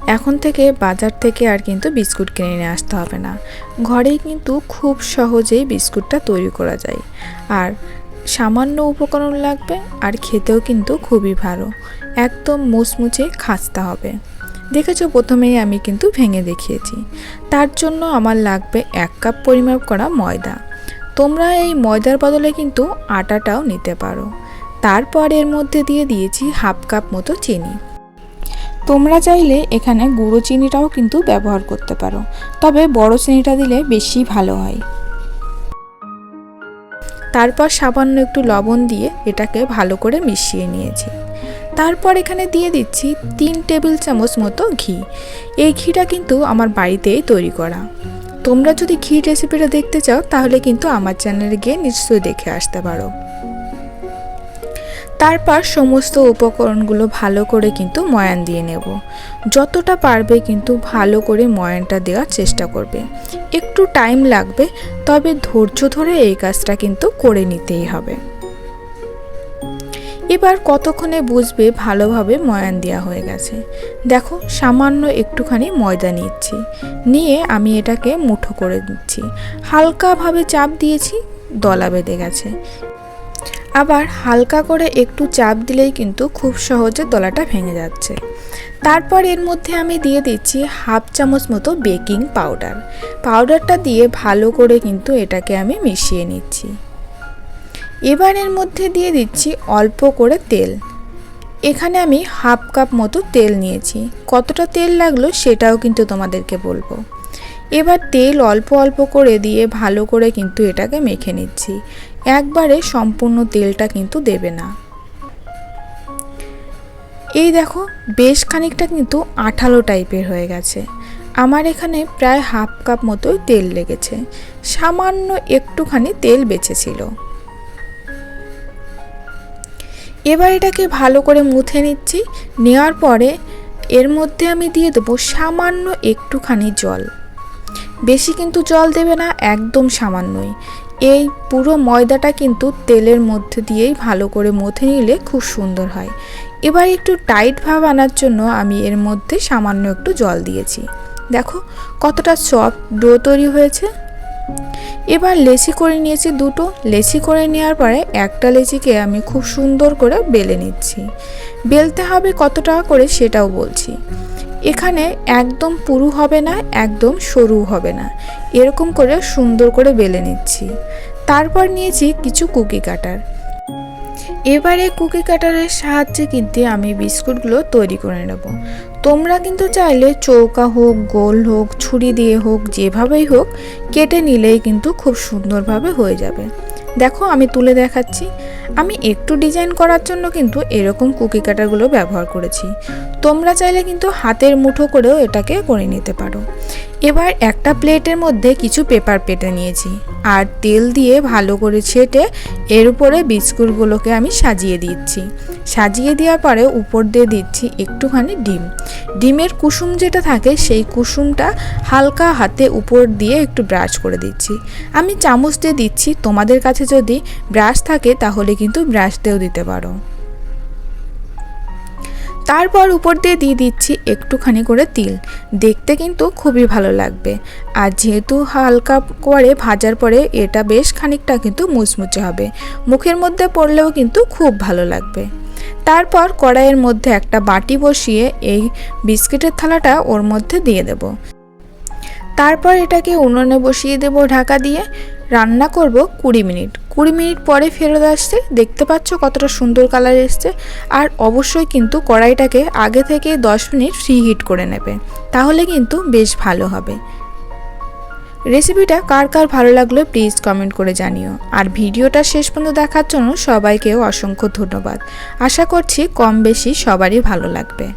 এখন থেকে বাজার থেকে আর কিন্তু বিস্কুট কিনে নিয়ে আসতে হবে না, ঘরেই কিন্তু খুব সহজেই বিস্কুটটা তৈরি করা যায়। আর সামান্য উপকরণ লাগবে, আর খেতেও কিন্তু খুবই ভালো, একদম মুচমুচে খাস্তা হবে। দেখেছো, প্রথমেই আমি কিন্তু ভেঙে দেখিয়েছি। তার জন্য আমার লাগবে 1 কাপ পরিমাপ করা ময়দা। তোমরা এই ময়দার বদলে কিন্তু আটাটাও নিতে পারো। তারপর এর মধ্যে দিয়ে দিয়েছি 1/2 কাপ মতো চিনি। তোমরা চাইলে এখানে গুঁড়ো চিনিটাও কিন্তু ব্যবহার করতে পারো, তবে বড় চিনিটা দিলে বেশি ভালো হয়। তারপর সামান্য একটু লবণ দিয়ে এটাকে ভালো করে মিশিয়ে নিয়েছি। তারপর এখানে দিয়ে দিচ্ছি 3 টেবিল চামচ মতো ঘি। এই ঘিটা কিন্তু আমার বাড়িতেই তৈরি করা। তোমরা যদি ঘি রেসিপিটা দেখতে চাও তাহলে কিন্তু আমার চ্যানেলে গিয়ে নিশ্চয়ই দেখে আসতে পারো। তারপর সমস্ত উপকরণগুলো ভালো করে কিন্তু ময়ান দিয়ে নেব। যতটা পারবে কিন্তু ভালো করে ময়ানটা দেওয়ার চেষ্টা করবে। একটু টাইম লাগবে, তবে ধৈর্য ধরে এই কাজটা কিন্তু করে নিতেই হবে। এবার কতক্ষণে বুঝবে ভালোভাবে ময়ান দেওয়া হয়ে গেছে। দেখো, সামান্য একটুখানি ময়দা নিচ্ছি, নিয়ে আমি এটাকে মুঠো করে দিচ্ছি। হালকাভাবে চাপ দিয়েছি, দলা বেঁধে গেছে। আবার হালকা করে একটু চাপ দিলেই কিন্তু খুব সহজে দলাটা ভেঙে যাচ্ছে। তারপর এর মধ্যে আমি দিয়ে দিচ্ছি 1/2 চামচ মতো বেকিং পাউডার। পাউডারটা দিয়ে ভালো করে কিন্তু এটাকে আমি মিশিয়ে নিচ্ছি। এবার এর মধ্যে দিয়ে দিচ্ছি অল্প করে তেল। এখানে আমি 1/2 কাপ মতো তেল নিয়েছি। কতটা তেল লাগলো সেটাও কিন্তু তোমাদেরকে বলবো। এবার তেল অল্প অল্প করে দিয়ে ভালো করে কিন্তু এটাকে মেখে নিচ্ছি। একবারে সম্পূর্ণ তেলটা কিন্তু দেবে না। এই দেখো, বেশ খানিকটা কিন্তু আঠালো টাইপের হয়ে গেছে। আমার এখানে প্রায় 1/2 কাপ মতোই তেল লেগেছে, সামান্য একটুখানি তেল বেঁচেছিল। এবার এটাকে ভালো করে মুথে নিচ্ছি। নেওয়ার পরে এর মধ্যে আমি দিয়ে দেবো সামান্য একটুখানি জল। বেশি কিন্তু জল দেবে না, একদম সামান্যই। এই পুরো ময়দাটা কিন্তু তেলের মধ্যে দিয়েই ভালো করে মথে নিলে খুব সুন্দর হয়। এবার একটু টাইট ভাব আনার জন্য আমি এর মধ্যে সামান্য একটু জল দিয়েছি। দেখো কতটা সফট ডো তৈরি হয়েছে। এবার লেচি করে নিয়েছি দুটো। লেচি করে নেওয়ার পরে একটা লেচিকে আমি খুব সুন্দর করে বেলে নিচ্ছি। বেলতে হবে কতটা করে সেটাও বলছি। এখানে একদম পুরু হবে না, একদম সরু হবে না, এরকম করে সুন্দর করে বেলে নিচ্ছি। তারপর নিয়েছি কিছু কুকি কাটার। এবারে কুকি কাটারের সাহায্যে কিন্তু আমি বিস্কুটগুলো তৈরি করে নেব। তোমরা কিন্তু চাইলে চৌকা হোক, গোল হোক, ছুরি দিয়ে হোক, যেভাবেই হোক কেটে নিলেই কিন্তু খুব সুন্দরভাবে হয়ে যাবে। দেখো, আমি তুলে দেখাচ্ছি। আমি একটু ডিজাইন করার জন্য কিন্তু এরকম কুকি কাটারগুলো ব্যবহার করেছি। তোমরা চাইলে কিন্তু হাতের মুঠো করেও এটাকে করে নিতে পারো। এবার একটা প্লেটের মধ্যে কিছু পেপার পেতে নিয়েছি, আর তেল দিয়ে ভালো করে ছেটে এর উপরে বিস্কুটগুলোকে আমি সাজিয়ে দিচ্ছি। সাজিয়ে দেওয়ার পরে উপর দিয়ে দিচ্ছি একটুখানি ডিম। ডিমের কুসুম যেটা থাকে সেই কুসুমটা হালকা হাতে উপর দিয়ে একটু ব্রাশ করে দিচ্ছি। আমি চামচ দিয়ে দিচ্ছি, তোমাদের কাছে যদি ব্রাশ থাকে তাহলে কিন্তু ব্রাশ দিয়েও দিতে পারো। তারপর উপর দিয়ে দিয়ে দিচ্ছি একটুখানি করে তিল। দেখতে কিন্তু খুবই ভালো লাগবে। আর যেহেতু হালকা করে ভাজার পরে এটা বেশ খানিকটা কিন্তু মুচমুচে হবে, মুখের মধ্যে পড়লেও কিন্তু খুব ভালো লাগবে। তারপর কড়াইয়ের মধ্যে একটা বাটি বসিয়ে এই বিস্কিটের থালাটা ওর মধ্যে দিয়ে দেব। তারপর এটাকে উনুনে বসিয়ে দেব ঢাকা দিয়ে। রান্না করব 20 মিনিট। 20 মিনিট পরে ফেরত আসছে। দেখতে পাচ্ছ কতটা সুন্দর কালার এসছে। আর অবশ্যই কিন্তু কড়াইটাকে আগে থেকে 10 মিনিট ফ্রি হিট করে নেবে, তাহলে কিন্তু বেশ ভালো হবে। রেসিপিটা কার কার ভালো লাগলো প্লিজ কমেন্ট করে জানিও। আর ভিডিওটা শেষ পর্যন্ত দেখার জন্য সবাইকেও অসংখ্য ধন্যবাদ। আশা করছি কম বেশি সবারই ভালো লাগবে।